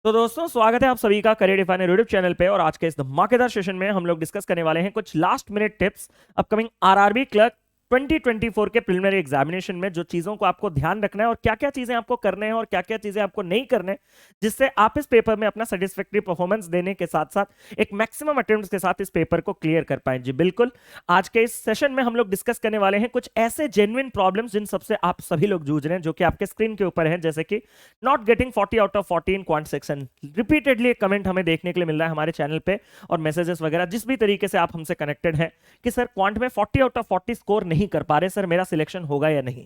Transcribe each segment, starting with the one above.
तो दोस्तों स्वागत है आप सभी का करियर डिफाइनर यूट्यूब चैनल पे। और आज के इस धमाकेदार सेशन में हम लोग डिस्कस करने वाले हैं कुछ last minute tips upcoming RRB clerk 2024 के प्रिलिमिनरी एग्जामिनेशन में जो चीजों को आपको ध्यान रखना है और क्या क्या चीजें आपको करने हैं और क्या क्या चीजें आपको नहीं करने, जिससे आप इस पेपर में अपना सेटिस्फैक्टरी परफॉर्मेंस देने के साथ साथ एक मैक्सिमम अटेम्प्ट्स के साथ इस पेपर को क्लियर कर पाए। जी बिल्कुल, आज के इस सेशन में हम लोग डिस्कस करने वाले हैं कुछ ऐसे जेन्युइन प्रॉब्लम्स जिन सबसे आप सभी लोग जूझ रहे हैं, जो कि आपके स्क्रीन के ऊपर है, जैसे कि not getting 40 out of 40 in quant section. Repeatedly एक कमेंट हमें देखने के लिए मिल रहा है हमारे चैनल पे और मैसेजेस वगैरह जिस भी तरीके से आप हमसे कनेक्टेड हैं कि सर क्वांट में 40 आउट ऑफ 40 स्कोर नहीं कर पा रहे, सर मेरा सिलेक्शन होगा या नहीं।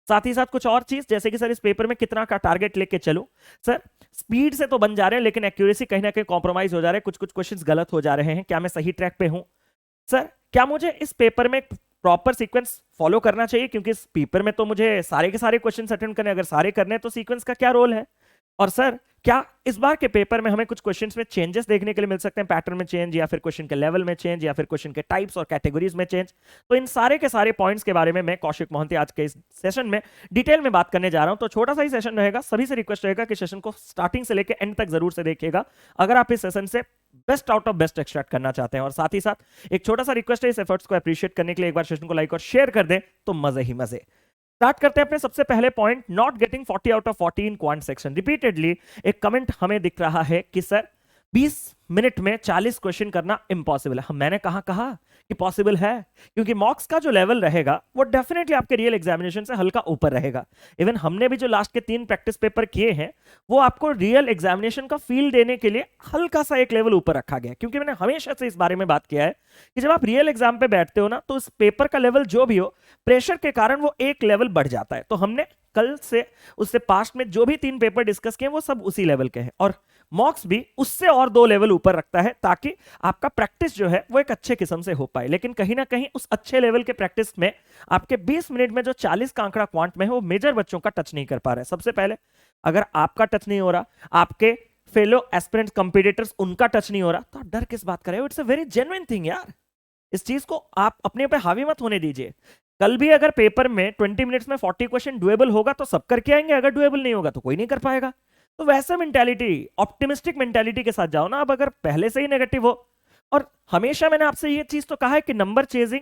साथ ही साथ कुछ और चीज जैसे कि सर इस पेपर में कितना का टारगेट लेके चलूं, सर स्पीड से तो बन जा रहे हैं लेकिन एक्यूरेसी कहीं ना कहीं कॉम्प्रोमाइज हो जा रहे हैं, कुछ कुछ क्वेश्चंस गलत हो जा रहे हैं, क्या मैं सही ट्रैक पे हूं, सर क्या मुझे इस पेपर में प्रॉपर सीक्वेंस फॉलो करना चाहिए, क्योंकि इस पेपर में तो मुझे सारे के सारे क्वेश्चंस अटेंड करने, अगर सारे करने तो सीक्वेंस का क्या रोल है, और सर क्या इस बार के पेपर में हमें कुछ क्वेश्चंस में चेंजेस देखने के लिए मिल सकते हैं, पैटर्न में चेंज या फिर क्वेश्चन के लेवल में चेंज या फिर क्वेश्चन के टाइप्स और कैटेगरीज में चेंज। तो इन सारे के सारे पॉइंट्स के बारे में मैं कौशिक मोहंती आज के इस सेशन में डिटेल में बात करने जा रहा हूं। तो छोटा सा ही सेशन रहेगा, सभी से रिक्वेस्ट रहेगा कि सेशन को स्टार्टिंग से लेकर एंड तक जरूर से देखिएगा अगर आप इस सेशन से best out of best extract करना चाहते हैं। और साथ ही साथ एक छोटा सा रिक्वेस्ट है, इस एफर्ट्स को अप्रिशिएट करने के लिए एक बार सेशन को लाइक और शेयर कर दें तो मजे ही मजे। स्टार्ट करते हैं अपने सबसे पहले point, not getting 40 out of 40 in quant section. Repeatedly एक कमेंट हमें दिख रहा है कि सर 20 मिनट में 40 क्वेश्चन करना इम्पॉसिबल है। मैंने कहा कि पॉसिबल है, क्योंकि मॉक्स का जो लेवल रहेगा वो डेफिनेटली आपके रियल एग्जामिनेशन से हल्का ऊपर रहेगा। इवन हमने भी जो लास्ट के 3 प्रैक्टिस पेपर किए हैं वो आपको रियल एग्जामिनेशन का फील देने के लिए हल्का सा एक लेवल ऊपर रखा गया, क्योंकि मैंने हमेशा से इस बारे में बात किया है कि जब आप रियल एग्जाम पे बैठते हो ना, तो उस पेपर का लेवल जो भी हो, प्रेशर के कारण वो एक लेवल बढ़ जाता है। तो हमने कल से उससे पास्ट में जो भी 3 पेपर डिस्कस किए वो सब उसी लेवल के हैं, और मॉक्स भी उससे और 2 लेवल ऊपर रखता है ताकि आपका प्रैक्टिस जो है वो एक अच्छे किस्म से हो पाए। लेकिन कहीं ना कहीं उस अच्छे लेवल के प्रैक्टिस में आपके 20 मिनट में जो 40 का आंकड़ा क्वांट में है वो मेजर बच्चों का टच नहीं कर पा रहे। सबसे पहले अगर आपका टच नहीं हो रहा, आपके फेलो एस्पिरेंट कंपीटिटर्स उनका टच नहीं हो रहा, तो आप डर किस बात कर रहे हो? It's a very genuine thing यार, इस चीज को आप अपने पे हावी मत होने दीजिए। कल भी अगर पेपर में 20 मिनट्स में 40 क्वेश्चन डुएबल होगा तो सब करके आएंगे, अगर डुएबल नहीं होगा तो कोई नहीं कर पाएगा। तो वैसे मेंटालिटी, ऑप्टिमिस्टिक मेंटालिटी के साथ जाओ ना। अब अगर पहले से ही नेगेटिव हो, और हमेशा मैंने आपसे ये चीज तो कहा है कि नंबर चेजिंग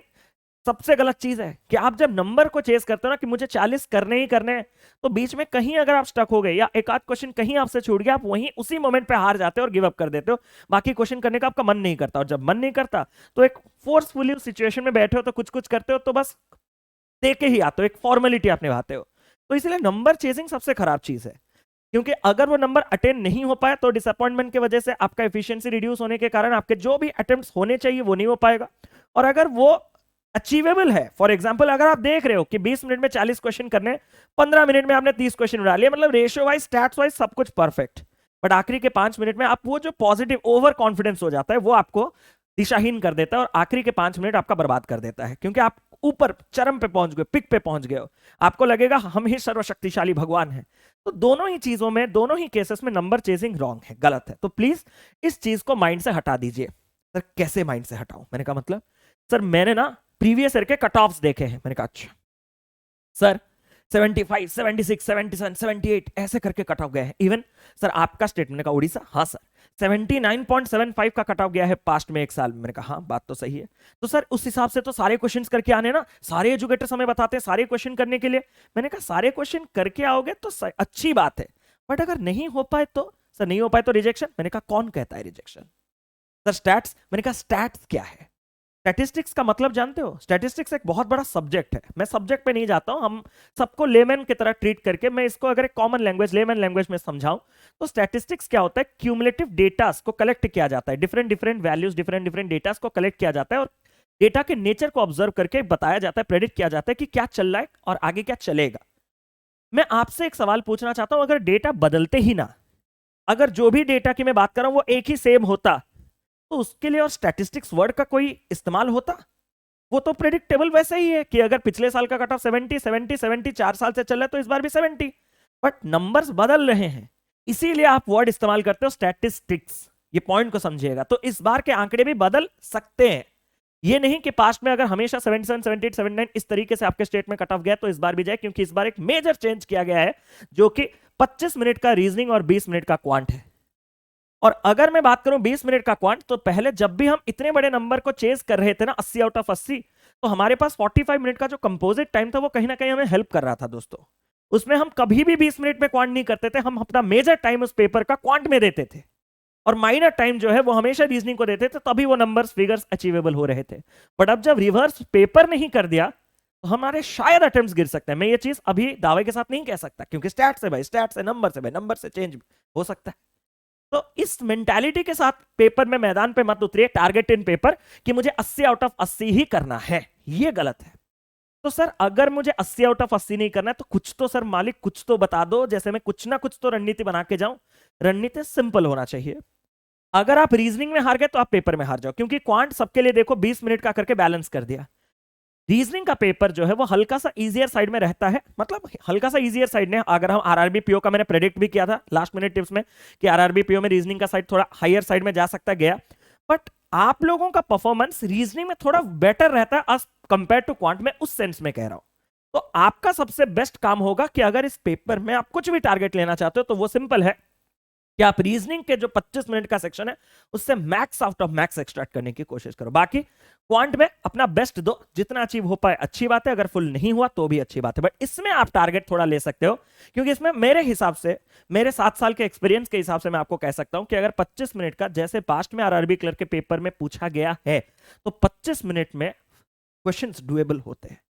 सबसे गलत चीज है, कि आप जब नंबर को चेस करते हो ना कि मुझे 40 करने ही करने हैं, तो बीच में कहीं अगर आप स्टक हो गए या एक आध क्वेश्चन कहीं आपसे छूट गया, आप वहीं उसी मोमेंट पे हार जाते हो और गिव अप कर देते हो। बाकी क्वेश्चन करने का आपका मन नहीं करता, और जब मन नहीं करता तो एक फोर्सफुली सिचुएशन में बैठे हो तो कुछ कुछ करते हो तो बस देके ही आते हो, एक फॉर्मेलिटी आप निभाते हो। तो इसलिए नंबर चेजिंग सबसे खराब चीज है, क्योंकि अगर वो नंबर अटेन नहीं हो पाए तो डिसअपॉइंटमेंट की वजह से आपका एफिशिएंसी रिड्यूस होने के कारण आपके जो भी अटेम्प्ट्स होने चाहिए वो नहीं हो पाएगा। और अगर वो अचीवेबल है, फॉर एग्जांपल अगर आप देख रहे हो कि 20 मिनट में 40 क्वेश्चन करने, 15 मिनट में आपने 30 क्वेश्चन उड़ा लिए, मतलब रेशियो वाइज, स्टैट्स वाइज सब कुछ परफेक्ट, बट आखिरी के 5 मिनट में आप वो जो पॉजिटिव ओवर कॉन्फिडेंस हो जाता है वो आपको दिशाहीन कर देता है और आखिरी के 5 मिनट आपका बर्बाद कर देता है, क्योंकि आप ऊपर चरम पे पहुंच गए, पिक पे पहुंच गए हो, आपको लगेगा हम ही सर्वशक्तिशाली भगवान हैं। तो दोनों ही चीजों में, दोनों ही केसेस में नंबर चेजिंग रॉन्ग है, गलत है। तो प्लीज इस चीज को माइंड से हटा दीजिए। सर कैसे माइंड से हटाऊं? मैंने कहा मतलब सर मैंने ना प्रीवियस ईयर के कट ऑफ्स देखे हैं। मैंने कहा अच्छा सर 75, 76, 77, 78 ऐसे करके कट ऑफ गए हैं। इवन सर आपका स्टेट, मैंने कहा उड़ीसा, हाँ सर 79.75 का कट ऑफ गया है पास्ट में एक साल में। मैंने कहा हाँ बात तो सही है। तो सर उस हिसाब से तो सारे क्वेश्चंस करके आने ना, सारे एजुकेटर्स हमें बताते हैं सारे क्वेश्चन करने के लिए। मैंने कहा सारे क्वेश्चन करके आओगे तो अच्छी बात है, बट अगर नहीं हो पाए तो? सर नहीं हो पाए तो रिजेक्शन। मैंने कहा कौन कहता है रिजेक्शन? Sir stats. मैंने कहा स्टैट्स क्या है? स्टैटिस्टिक्स का मतलब जानते हो? स्टैटिस्टिक्स एक बहुत बड़ा सब्जेक्ट है, मैं सब्जेक्ट पे नहीं जाता हूं, हम सबको लेमैन की तरह ट्रीट करके मैं इसको अगर एक कॉमन लैंग्वेज, लेमैन लैंग्वेज में समझाऊं तो स्टैटिस्टिक्स क्या होता है? क्यूमुलेटिव डेटास को कलेक्ट किया जाता है, different different values, different different datas को कलेक्ट किया जाता है और डेटा के नेचर को ऑब्जर्व करके बताया जाता है, प्रेडिक्ट किया जाता है कि क्या चल रहा है और आगे क्या चलेगा। मैं आपसे एक सवाल पूछना चाहता हूं, अगर डेटा बदलते ही ना, अगर जो भी डेटा की मैं बात कर रहा हूं वो एक ही सेम होता, तो उसके लिए और स्टैटिस्टिक्स वर्ड का कोई इस्तेमाल होता? वो तो प्रेडिक्टेबल वैसे ही है कि अगर पिछले साल का कट ऑफ 70, 70, 70 4 साल से चल रहा है तो इस बार भी 70, बट नंबर्स बदल रहे हैं, इसीलिए आप वर्ड इस्तेमाल करते हो स्टैटिस्टिक्स। ये पॉइंट को समझिएगा। तो इस बार के आंकड़े भी बदल सकते हैं, ये नहीं कि पास्ट में अगर हमेशा 77, 78, 79 इस तरीके से आपके स्टेट में कट ऑफ गया तो इस बार भी जाए, क्योंकि इस बार एक मेजर चेंज किया गया है जो कि 25 मिनट का रीजनिंग और 20 मिनट का क्वांट है। और अगर मैं बात करूं 20 मिनट का क्वांट, तो पहले जब भी हम इतने बड़े नंबर को चेस कर रहे थे ना 80 आउट ऑफ 80, तो हमारे पास 45 मिनट का जो कंपोजिट टाइम था वो कहीं ना कहीं हमें हेल्प कर रहा था दोस्तों। उसमें हम कभी भी 20 मिनट में क्वांट नहीं करते थे, हम अपना मेजर टाइम उस पेपर का क्वांट में देते थे और माइनर टाइम जो है वो हमेशा रीजनिंग को देते थे, तभी वो नंबर्स फिगर्स अचीवेबल हो रहे थे। बट अब जब रिवर्स पेपर नहीं कर दिया तो हमारे शायद अटेम्प्ट्स गिर सकते हैं। मैं ये चीज अभी दावे के साथ नहीं कह सकता, क्योंकि स्टैट्स है भाई, स्टैट्स है, नंबर से भाई, नंबर से चेंज हो सकता है। तो इस मेंटालिटी के साथ पेपर में मैदान पे मत उतरिए, टारगेट इन पेपर कि मुझे 80 आउट ऑफ 80 ही करना है, ये गलत है। तो सर अगर मुझे 80 आउट ऑफ 80 नहीं करना है तो कुछ तो सर मालिक कुछ तो बता दो, जैसे मैं कुछ ना कुछ तो रणनीति बना के जाऊं। रणनीति सिंपल होना चाहिए। अगर आप रीजनिंग में हार गए तो आप पेपर में हार जाओ, क्योंकि क्वांट सबके लिए देखो 20 मिनट का करके बैलेंस कर दिया। रीजनिंग का पेपर जो है वो हल्का सा इजियर साइड में रहता है, मतलब हल्का सा इजियर साइड में। अगर हम आरआरबी पीओ का मैंने प्रेडिक्ट भी किया था लास्ट मिनट टिप्स में कि आरआरबी पीओ में रीजनिंग का साइड थोड़ा हायर साइड में जा सकता गया, बट आप लोगों का परफॉर्मेंस रीजनिंग में थोड़ा बेटर रहता है एज कंपेयर टू क्वांट में, उस सेंस में कह रहा हूं। तो आपका सबसे बेस्ट काम होगा कि अगर इस पेपर में आप कुछ भी टारगेट लेना चाहते हो तो वो सिंपल है कि आप रीजनिंग के जो 25 मिनट का सेक्शन है उससे max out of max extract करने की कोशिश करो। बाकी क्वांट में अपना बेस्ट दो, जितना अचीव हो पाए अच्छी बात है, अगर फुल नहीं हुआ तो भी अच्छी बात है, बट इसमें आप टारगेट थोड़ा ले सकते हो, क्योंकि इसमें मेरे हिसाब से, मेरे 7 साल के एक्सपीरियंस के हिसाब से मैं आपको कह सकता हूं कि अगर 25 मिनट का जैसे पास्ट में आरआरबी क्लर्क के पेपर में पूछा गया है तो 25 मिनट में क्वेश्चंस डुएबल होते हैं।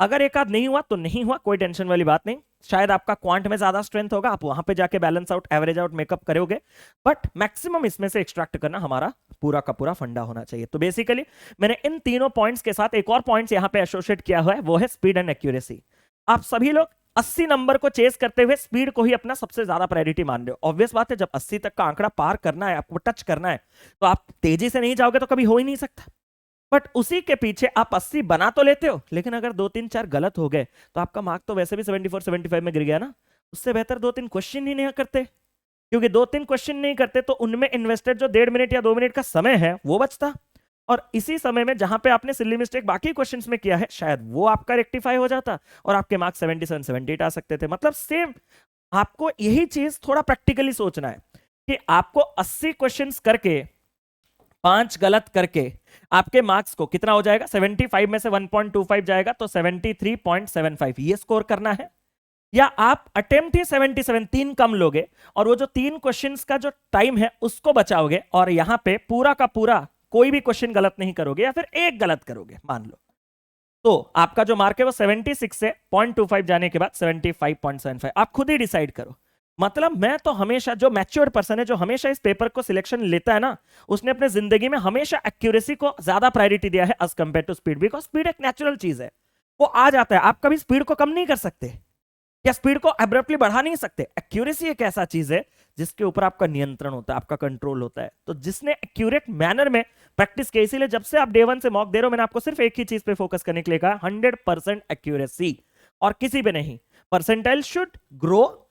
अगर एक आध नहीं हुआ तो नहीं हुआ, कोई टेंशन वाली बात नहीं। शायद आपका क्वांट में ज्यादा स्ट्रेंथ होगा, आप वहां पे जाके balance out, average out, makeup करोगे, बट मैक्सिमम इसमें से एक्सट्रैक्ट करना हमारा पूरा का पूरा फंडा होना चाहिए। तो बेसिकली मैंने इन तीनों पॉइंट्स के साथ एक और पॉइंट्स यहां पे एसोसिएट किया हुआ है, वो है स्पीड एंड एक्यूरेसी। आप सभी लोग 80 नंबर को चेस करते हुए स्पीड को ही अपना सबसे ज्यादा प्रायोरिटी मान रहे हो। ऑब्वियस बात है, जब 80 तक का आंकड़ा पार करना है, आपको टच करना है, तो आप तेजी से नहीं जाओगे तो कभी हो ही नहीं सकता। बट उसी के पीछे आप 80 बना तो लेते हो, लेकिन अगर 2-3-4 गलत हो गए तो आपका मार्क तो वैसे भी 74-75 में गिर गया ना। उससे बेहतर 2-3 क्वेश्चन ही नहीं करते, क्योंकि 2-3 क्वेश्चन नहीं करते तो उनमें इन्वेस्टेड जो 1.5 मिनट या 2 मिनट का समय है वो बचता, और इसी समय में जहां पे आपने सिली मिस्टेक बाकी क्वेश्चंस में किया है शायद वो आपका रेक्टिफाई हो जाता और आपके मार्क्स 77-78 आ सकते थे। मतलब सेम आपको यही चीज थोड़ा प्रैक्टिकली सोचना है कि आपको 80 क्वेश्चंस करके 5 गलत करके आपके मार्क्स को कितना हो जाएगा, 75 में से 1.25 जाएगा तो 73.75 ये स्कोर करना है, या आप अटेम्प्ट ही 77 3 कम लोगे और वो जो 3 क्वेश्चंस का जो टाइम है उसको बचाओगे और यहां पे पूरा का पूरा कोई भी क्वेश्चन गलत नहीं करोगे या फिर एक गलत करोगे मान लो, तो आपका जो मार्क है वो 76 से 0.25 जाने के बाद 75.75। आप खुद ही डिसाइड करो। मतलब मैं तो हमेशा, जो मैच्योर्ड पर्सन है, जो हमेशा इस पेपर को सिलेक्शन लेता है ना, उसने अपने जिंदगी में हमेशा एक्यूरेसी को ज्यादा प्रायोरिटी दिया है as compare to speed, because speed एक नेचुरल चीज है, वो आ जाता है। आप कभी स्पीड को कम नहीं कर सकते या स्पीड को एब्रप्टली बढ़ा नहीं सकते। एक्यूरेसी एक ऐसा चीज है जिसके ऊपर आपका नियंत्रण होता है, आपका कंट्रोल होता है। तो जिसने एक्यूरेट मैनर में प्रैक्टिस की, इसीलिए जब से आप डे 1 से मॉक दे रहे हो, मैंने आपको सिर्फ एक ही चीज पे फोकस करने के लिए कहा, 100% एक्यूरेसी और किसी पे नहीं। Percentile should grow,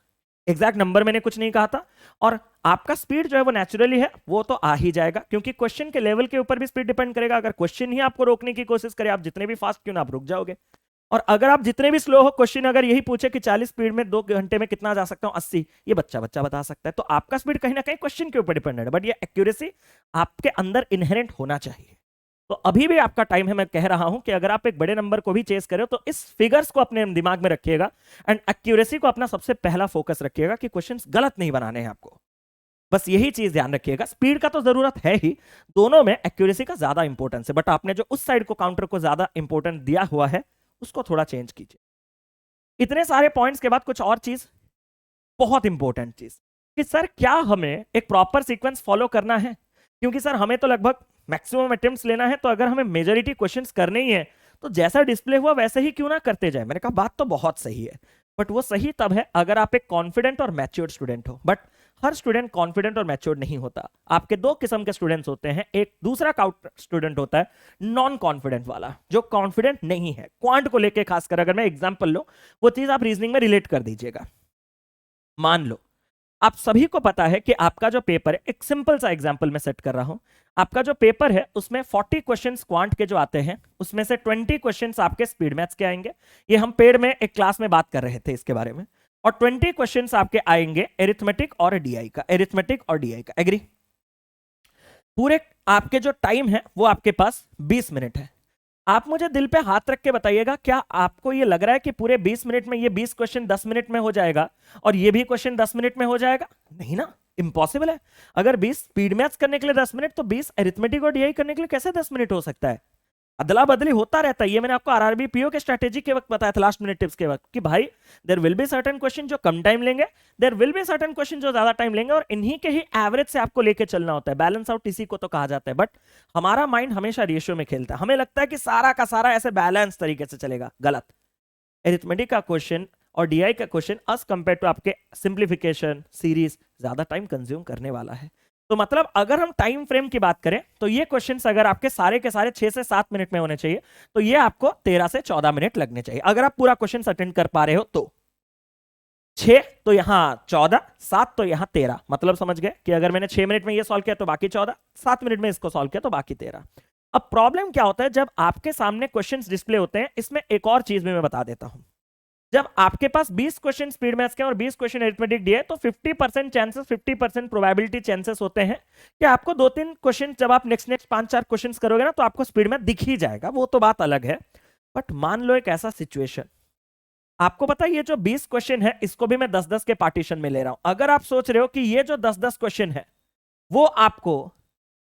exact number मैंने कुछ नहीं कहा था, और आपका स्पीड जो है वो नेचुरली है, वो तो आ ही जाएगा, क्योंकि क्वेश्चन के लेवल के ऊपर भी स्पीड डिपेंड करेगा। अगर क्वेश्चन ही आपको रोकने की कोशिश करे, आप जितने भी फास्ट क्यों ना, आप रुक जाओगे। और अगर आप जितने भी स्लो हो, क्वेश्चन अगर यही पूछे कि 40 स्पीड में 2 घंटे में कितना जा सकता हूं, 80, ये बच्चा बता सकता है। तो आपका स्पीड कहीं ना कहीं क्वेश्चन के ऊपर डिपेंडेंट है, बट ये एक्यूरेसी आपके अंदर इनहेरेंट होना चाहिए। तो अभी भी आपका टाइम है, मैं कह रहा हूं कि अगर आप एक बड़े नंबर को भी चेस करो तो इस फिगर्स को अपने दिमाग में रखिएगा एंड एक्यूरेसी को अपना सबसे पहला फोकस रखिएगा कि क्वेश्चंस गलत नहीं बनाने हैं आपको। बस यही चीज ध्यान रखिएगा। स्पीड का तो जरूरत है ही, दोनों में एक्यूरेसी का ज्यादा इंपॉर्टेंस है, बट आपने जो उस साइड को काउंटर को ज्यादा इंपॉर्टेंट दिया हुआ है उसको थोड़ा चेंज कीजिए। इतने सारे पॉइंट्स के बाद कुछ और चीज, बहुत इंपॉर्टेंट चीज, कि सर क्या हमें एक प्रॉपर सीक्वेंस फॉलो करना है, क्योंकि सर हमें तो लगभग मैक्सिमम अटेम्प्ट्स लेना है, तो अगर हमें मेजॉरिटी क्वेश्चंस करने ही है तो जैसा डिस्प्ले हुआ वैसे ही क्यों ना करते जाए। मैंने कहा बात तो बहुत सही है, बट वो सही तब है अगर आप एक कॉन्फिडेंट और मैच्योर्ड स्टूडेंट हो। बट हर स्टूडेंट कॉन्फिडेंट और मैच्योर्ड नहीं होता। आपके 2 किस्म के स्टूडेंट्स होते हैं, एक दूसरा स्टूडेंट होता है नॉन कॉन्फिडेंट वाला, जो कॉन्फिडेंट नहीं है क्वांट को लेके। खासकर अगर मैं एग्जांपल लूं, वो चीज आप रीजनिंग में रिलेट कर दीजिएगा। मान लो आप सभी को पता है कि आपका जो पेपर है, एक सिंपल सा एग्जांपल मैं सेट कर रहा हूं, आपका जो पेपर है उसमें 40 क्वेश्चंस क्वांट के जो आते हैं, उसमें से 20 क्वेश्चंस आपके स्पीड मैथ्स के आएंगे। ये हम पेड में एक क्लास में बात कर रहे थे इसके बारे में। और 20 क्वेश्चंस आपके आएंगे एरिथमेटिक और डीआई का, एरिथमेटिक और डीआई का। एग्री? पूरे आपके जो टाइम है वो आपके पास 20 मिनट है। आप मुझे दिल पे हाथ रख के बताइएगा, क्या आपको ये लग रहा है कि पूरे 20 मिनट में ये 20 क्वेश्चन 10 मिनट में हो जाएगा और ये भी क्वेश्चन 10 मिनट में हो जाएगा? नहीं ना, इम्पॉसिबल है। अगर 20 स्पीड मैथ्स करने के लिए 10 मिनट, तो 20 अरिथमेटिक और डीआई करने के लिए कैसे 10 मिनट हो सकता है? अदला बदली होता रहता है। ये मैंने आपको आरआरबी पीओ के स्ट्रेटेजी के वक्त बताया था, लास्ट मिनट टिप्स के वक्त, कि भाई there will be certain question जो कम टाइम लेंगे, there will be certain question जो ज्यादा टाइम लेंगे, और इन्हीं के ही एवरेज से आपको लेके चलना होता है। बैलेंस आउट इसी को तो कहा जाता है। बट हमारा माइंड हमेशा रेशियो में खेलता है। हमें लगता है कि सारा का सारा ऐसे बैलेंस तरीके से चलेगा। गलत। एरिथमेटिक का क्वेश्चन और डीआई का क्वेश्चन एज कंपेयर टू आपके सिंप्लीफिकेशन सीरीज ज्यादा टाइम कंज्यूम करने वाला है। तो मतलब अगर हम टाइम फ्रेम की बात करें तो ये क्वेश्चंस अगर आपके सारे के सारे 6 से 7 मिनट में होने चाहिए, तो ये आपको 13 से 14 मिनट लगने चाहिए अगर आप पूरा क्वेश्चन अटेंड कर पा रहे हो। तो 6 तो यहां 14, 7 तो यहां 13। मतलब समझ गए कि अगर मैंने 6 मिनट में ये सॉल्व किया तो बाकी 14, 7 मिनट में इसको सॉल्व किया तो बाकी 13। अब प्रॉब्लम क्या होता है जब आपके सामने क्वेश्चंस डिस्प्ले होते हैं, इसमें एक और चीज भी मैं बता देता हूं। जब आपके पास 20 क्वेश्चन स्पीड मैथ्स के और 20 क्वेश्चन अरिथमेटिक दिए, तो 50% चांसेस, 50% प्रोबेबिलिटी चांसेस होते हैं कि आपको 2-3 क्वेश्चन जब आप नेक्स्ट 5-4 क्वेश्चंस करोगे ना, तो आपको स्पीड मैथ दिख ही जाएगा। वो तो बात अलग है। बट मान लो एक ऐसा सिचुएशन, आपको पता है ये जो 20 क्वेश्चन है इसको भी मैं 10-10 के पार्टीशन में ले रहा हूं। अगर आप सोच रहे हो कि ये जो 10-10 क्वेश्चन है वो आपको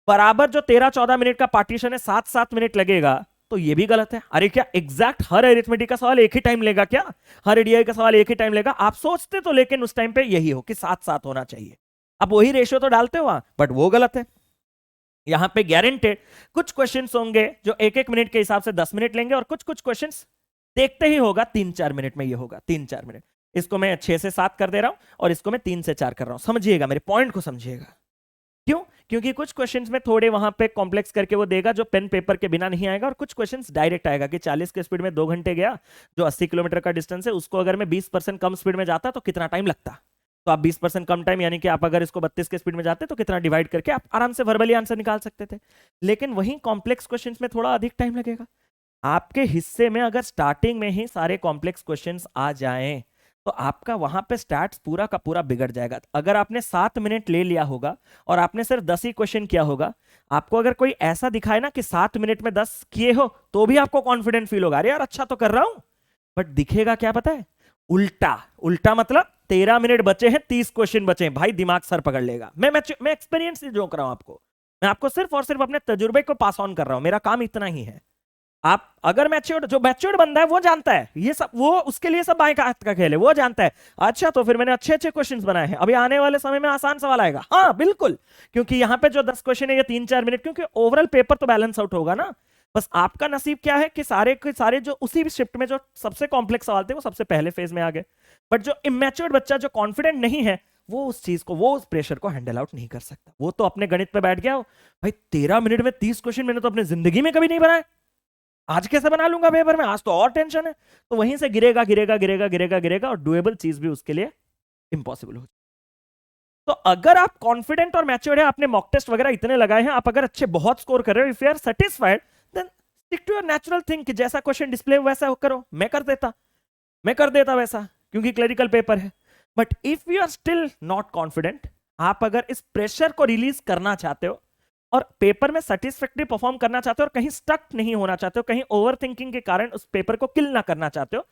बराबर जो 13-14 मिनट का पार्टीशन है 7-7 मिनट लगेगा, तो ये भी गलत है। अरे क्या एग्जैक्ट हर अरिथमेटिक का सवाल एक ही टाइम लेगा क्या? हर डीआई का सवाल एक ही टाइम लेगा? आप सोचते तो लेकिन उस टाइम पे यही हो कि 7-7 होना चाहिए। आप वही रेशियो तो डालते हो, बट वो गलत है। यहां पे गारंटेड कुछ क्वेश्चंस होंगे जो 1-1 मिनट के हिसाब से 10 मिनट लेंगे, और कुछ कुछ क्वेश्चंस देखते ही होगा 3-4 मिनट में ये होगा, 3-4 मिनट। इसको मैं 6 से 7 कर दे रहा हूं और इसको मैं 3 से 4 कर रहा हूं। समझिएगा, मेरे पॉइंट को समझिएगा। क्यों? क्योंकि कुछ क्वेश्चंस में थोड़े वहां पे कॉम्प्लेक्स करके वो देगा जो पेन पेपर के बिना नहीं आएगा, और कुछ क्वेश्चंस डायरेक्ट आएगा कि 40 के स्पीड में 2 घंटे गया, जो 80 किलोमीटर का डिस्टेंस है उसको अगर मैं 20% कम स्पीड में जाता तो कितना टाइम लगता। तो आप 20% कम टाइम, यानी कि आप अगर इसको 32 के स्पीड में जाते तो कितना डिवाइड करके आप आराम से वर्बली आंसर निकाल सकते थे। लेकिन वहीं कॉम्प्लेक्स क्वेश्चन में थोड़ा अधिक टाइम लगेगा। आपके हिस्से में अगर स्टार्टिंग में ही सारे कॉम्प्लेक्स क्वेश्चंस आ जाएं, तो आपका वहां पे स्टैट्स पूरा का पूरा बिगड़ जाएगा। अगर आपने 7 मिनट ले लिया होगा और आपने सिर्फ 10 ही क्वेश्चन किया होगा, आपको अगर कोई ऐसा दिखाए ना कि 7 मिनट में 10 किए हो, तो भी आपको कॉन्फिडेंट फील होगा, अरे यार अच्छा तो कर रहा हूं। बट दिखेगा क्या पता है? उल्टा। उल्टा मतलब 13 मिनट बचे हैं, 30 क्वेश्चन बचे हैं, भाई दिमाग सर पकड़ लेगा। मैं एक्सपीरियंस से जोक रहा हूं आपको, मैं आपको सिर्फ और सिर्फ अपने तजुर्बे को पास ऑन कर रहा हूं। मेरा काम इतना ही है। आप अगर मैच्योर्ड, जो मैच्योर्ड बंदा है वो जानता है ये सब, वो उसके लिए सब बाएं हाथ का खेल है, वो जानता है। अच्छा तो फिर मैंने अच्छे अच्छे क्वेश्चंस बनाए हैं, अभी आने वाले समय में आसान सवाल आएगा। हाँ बिल्कुल, क्योंकि यहां पे जो 10 क्वेश्चन है ये 3-4 मिनट, क्योंकि ओवरऑल पेपर तो बैलेंस आउट होगा ना। बस आपका नसीब क्या है कि सारे के सारे जो उसी शिफ्ट में जो सबसे कॉम्प्लेक्स सवाल थे वो सबसे पहले फेज में आ गए। बट जो इमेच्योर्ड बच्चा, जो कॉन्फिडेंट नहीं है, वो उस चीज को, वो उस प्रेशर को हैंडल आउट नहीं कर सकता। वो तो अपने गणित पे बैठ गया। भाई 13 मिनट में 30 क्वेश्चन मैंने तो अपनी जिंदगी में कभी नहीं बनाए, आज कैसे बना लूंगा पेपर में? आज तो और टेंशन है। तो वहीं से गिरेगा गिरेगा गिरेगा गिरेगा गिरेगा, और डुएबल चीज भी उसके लिए इंपॉसिबल हो। तो अगर आप कॉन्फिडेंट और मैच्योर्ड है, आपने मॉक टेस्ट वगैरह इतने लगाए हैं, आप अगर अच्छे बहुत स्कोर कर रहे हो, if you are satisfied, then stick to your natural thing कि जैसा क्वेश्चन डिस्प्ले वैसा करो। मैं कर देता वैसा, क्योंकि क्लरिकल पेपर है। But if you are still not confident, आप अगर इस प्रेशर को रिलीज करना चाहते हो और पेपर में सेटिस्फैक्टरी परफॉर्म करना चाहते हो, और कहीं स्टक नहीं होना चाहते हो, कहीं ओवर थिंकिंग के कारण उस पेपर को किल ना करना चाहते हो,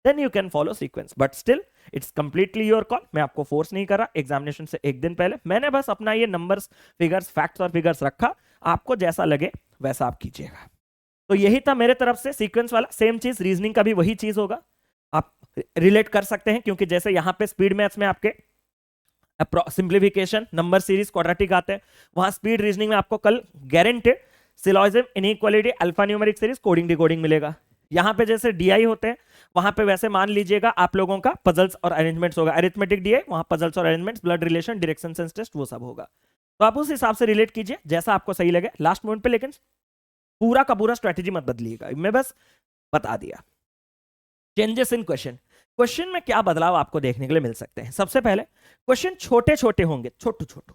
then you can follow sequence. But still it's completely your call. मैं आपको फोर्स नहीं कर रहा। एग्जामिनेशन से एक दिन पहले मैंने बस अपना ये नंबर्स, फिगर्स, फैक्ट्स और फिगर्स रखा। आपको जैसा लगे वैसा आप कीजिएगा। तो यही था मेरे तरफ से सीक्वेंस वाला। सेम चीज रीजनिंग का भी वही चीज होगा, आप रिलेट कर सकते हैं, क्योंकि जैसे यहां पे स्पीड मैथ्स में आपके सिंप्लीफिकेशन, नंबर सीरीज, क्वाड्रेटिक आते हैं, वहां स्पीड रीजनिंग में आपको कल guaranteed syllogism, inequality, alpha numeric series, coding decoding मिलेगा। यहां पे जैसे डीआई होते हैं, वहां पे वैसे मान लीजिएगा आप लोगों का पजल्स और अरेंजमेंट्स होगा। अरिथमेटिक डीआई, वहां पजल्स और arrangements, blood relation, direction sense test, वो सब होगा। तो आप उस हिसाब से रिलेट कीजिए जैसा आपको सही लगे लास्ट मोमेंट पे, लेकिन पूरा का पूरा स्ट्रेटेजी मत बदलिएगा। मैं बस बता दिया। चेंजेस इन क्वेश्चन में क्या बदलाव आपको देखने के लिए मिल सकते हैं? सबसे पहले क्वेश्चन छोटे छोटे होंगे, छोटू छोटू,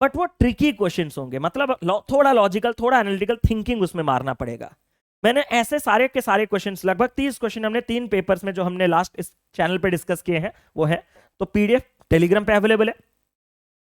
बट वो ट्रिकी क्वेश्चंस होंगे। मतलब थोड़ा लॉजिकल, थोड़ा एनालिटिकल थिंकिंग उसमें मारना पड़ेगा। मैंने ऐसे सारे के सारे क्वेश्चंस, लगभग 30 क्वेश्चन हमने 3 पेपर्स में जो हमने लास्ट इस चैनल पे डिस्कस किए हैं वो है, तो पीडीएफ टेलीग्राम पे अवेलेबल है।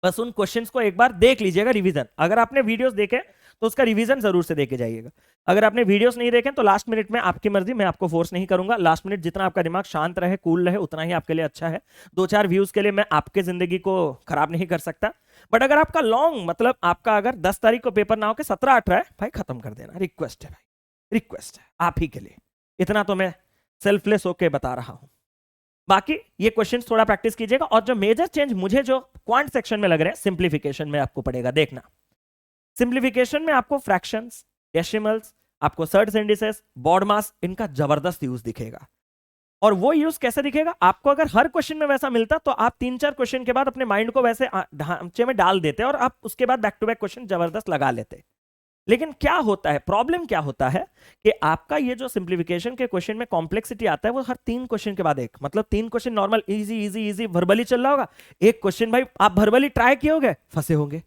बस उन क्वेश्चंस को एक बार देख लीजिएगा, रिवीजन। अगर आपने वीडियोस देखे तो उसका रिवीजन जरूर से देके जाइएगा। अगर आपने वीडियोस नहीं देखे तो लास्ट मिनट में आपकी मर्जी, मैं आपको फोर्स नहीं करूंगा। लास्ट मिनट जितना आपका दिमाग शांत रहे, कूल रहे, उतना ही आपके लिए अच्छा है। 2-4 व्यूज के लिए मैं आपके जिंदगी को खराब नहीं कर सकता, बट अगर आपका लॉन्ग, मतलब आपका अगर 10 तारीख को पेपर ना हो के 17-18 है, भाई खत्म कर देना, रिक्वेस्ट है भाई, रिक्वेस्ट है आप ही के लिए। इतना तो मैं सेल्फलेस होके बता रहा हूं। बाकी ये क्वेश्चंस थोड़ा प्रैक्टिस कीजिएगा। और जो मेजर चेंज मुझे जो क्वांट सेक्शन में लग रहे हैं, सिंप्लीफिकेशन में आपको पड़ेगा। देखना, सिंप्लीफिकेशन में आपको फ्रैक्शंस, डेसिमल्स, आपको सर्ट्स इंडिसेस, बॉड मास, इनका जबरदस्त यूज दिखेगा। और वो यूज कैसे दिखेगा? आपको अगर हर क्वेश्चन में वैसा मिलता तो आप 3-4 क्वेश्चन के बाद अपने माइंड को वैसे ढांचे में डाल देते और आप उसके बाद बैक टू बैक क्वेश्चन जबरदस्त लगा लेते। लेकिन क्या होता है, प्रॉब्लम क्या होता है कि आपका ये जो सिंप्लीफिकेशन के क्वेश्चन में कॉम्प्लेक्सिटी आता है वो हर 3 क्वेश्चन के बाद एक, मतलब 3 question normal easy easy easy verbally चल रहा होगा, एक क्वेश्चन भाई आप वर्बली ट्राई किए होंगे, फंसे होंगे,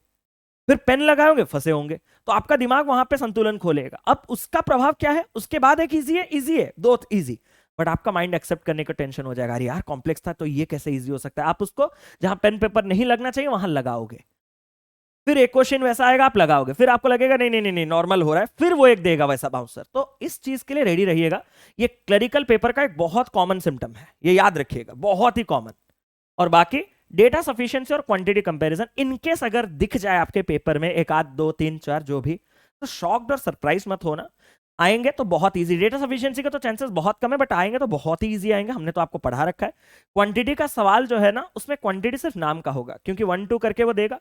फिर पेन लगाओगे, फंसे होंगे, तो आपका दिमाग वहां पे संतुलन खोलेगा। अब उसका प्रभाव क्या है? उसके बाद एक इजी है, दो इजी, बट आपका माइंड एक्सेप्ट करने का टेंशन हो जाएगा, अरे यार कॉम्प्लेक्स था तो ये कैसे इजी हो सकता है। आप उसको जहां पेन पेपर नहीं लगना चाहिए वहां लगाओगे, फिर एक क्वेश्चन वैसा आएगा आप लगाओगे, फिर आपको लगेगा नहीं नहीं नहीं नहीं नॉर्मल हो रहा है, फिर वो एक देगा वैसा बाउंसर। तो इस चीज के लिए रेडी रहिएगा। ये क्लरिकल पेपर का एक बहुत कॉमन सिम्टम है, ये याद रखिएगा, बहुत ही कॉमन। और बाकी डेटा सफिशिएंसी और क्वांटिटी कंपैरिजन, इनकेस अगर दिख जाए आपके पेपर में 1 आध 2 3 4 जो भी, तो शॉक्ड और सरप्राइज मत होना। आएंगे तो बहुत इजी, डेटा सफिशिएंसी का तो चांसेस बहुत कम है, बट आएंगे तो बहुत ही इजी आएंगे, हमने तो आपको पढ़ा रखा है। क्वांटिटी का सवाल जो है ना, उसमें क्वांटिटी सिर्फ नाम का होगा, क्योंकि 1-2 करके वो देगा।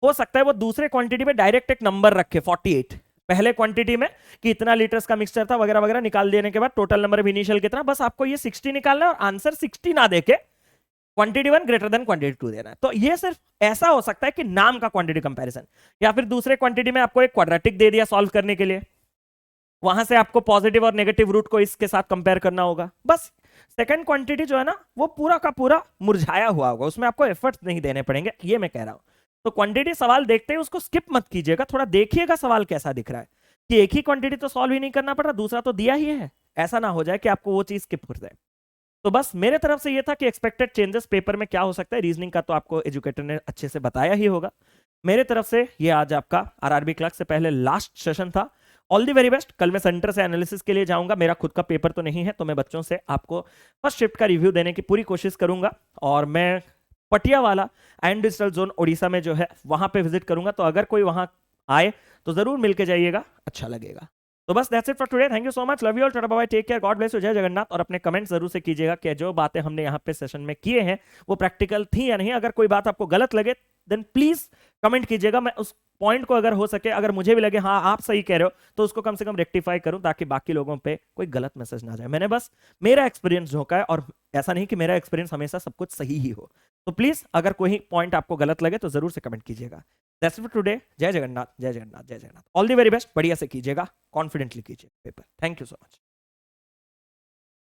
हो सकता है वो दूसरे क्वांटिटी में डायरेक्ट एक नंबर रखे 48, पहले क्वांटिटी में कि इतना लीटर्स का मिक्सचर था वगैरह वगैरह, निकाल देने के बाद टोटल नंबर ऑफ इनिशियल कितना, बस आपको ये 60 निकालना है और आंसर 60 ना देके क्वांटिटी 1 ग्रेटर देन क्वांटिटी 2 देना है। तो ये सिर्फ ऐसा हो सकता है कि नाम का क्वांटिटी कंपैरिजन, या फिर दूसरे क्वांटिटी में आपको एक क्वाड्रेटिक दे दिया सॉल्व करने के लिए, वहां से आपको पॉजिटिव और नेगेटिव रूट को इसके साथ कंपेयर करना होगा। बस सेकंड क्वांटिटी जो है ना, वो पूरा का पूरा मुरझाया हुआ होगा, उसमें आपको एफर्ट्स नहीं देने पड़ेंगे, ये मैं कह रहा हूं। तो क्वांटिटी सवाल देखते ही उसको स्किप मत कीजिएगा, थोड़ा देखिएगा सवाल कैसा दिख रहा है, कि एक ही क्वांटिटी तो सॉल्व ही नहीं करना पड़ रहा, दूसरा तो दिया ही है, ऐसा ना हो जाए कि आपको वो चीज स्किप कर जाए। तो बस मेरे तरफ से ये था कि एक्सपेक्टेड चेंजेस पेपर में क्या हो सकता है। रीजनिंग का तो आपको एजुकेटर ने अच्छे से बताया ही होगा। मेरे तरफ से ये आज आपका आरआरबी क्लर्क से पहले लास्ट सेशन था। All the very best. कल मैं सेंटर से एनालिसिस के लिए जाऊंगा, मेरा खुद का पेपर तो नहीं है, तो मैं बच्चों से आपको फर्स्ट शिफ्ट का रिव्यू देने की पूरी कोशिश करूंगा। और मैं पटियावाला एंड डिजिटल जोन ओडिशा में जो है वहां पे विजिट करूंगा, तो अगर कोई वहां आए तो जरूर मिलके जाइएगा, अच्छा लगेगा। तो बस that's it for today. Thank you so much, love you all, tata bye, take care, God bless you, Jai Jagannath. और अपने कमेंट जरूर से कीजिएगा कि जो बातें हमने यहाँ पे सेशन में किए हैं वो प्रैक्टिकल थी या नहीं। अगर कोई बात आपको गलत लगे देन प्लीज कमेंट कीजिएगा, मैं उस पॉइंट को अगर हो सके, अगर मुझे भी लगे हाँ आप सही कह रहे हो, तो उसको कम से कम रेक्टिफाई करूं, ताकि बाकी लोगों पे कोई गलत मैसेज ना जाए। मैंने बस मेरा एक्सपीरियंस झोंका है, और ऐसा नहीं कि मेरा एक्सपीरियंस हमेशा सब कुछ सही ही हो। तो प्लीज अगर कोई पॉइंट आपको गलत लगे तो जरूर से कमेंट कीजिएगा। That's it for today. जय जगन्नाथ, जय जगन्नाथ, जय Jagannath. All the very best. बढ़िया से कीजिएगा, कॉन्फिडेंटली कीजिए paper. Thank you so much.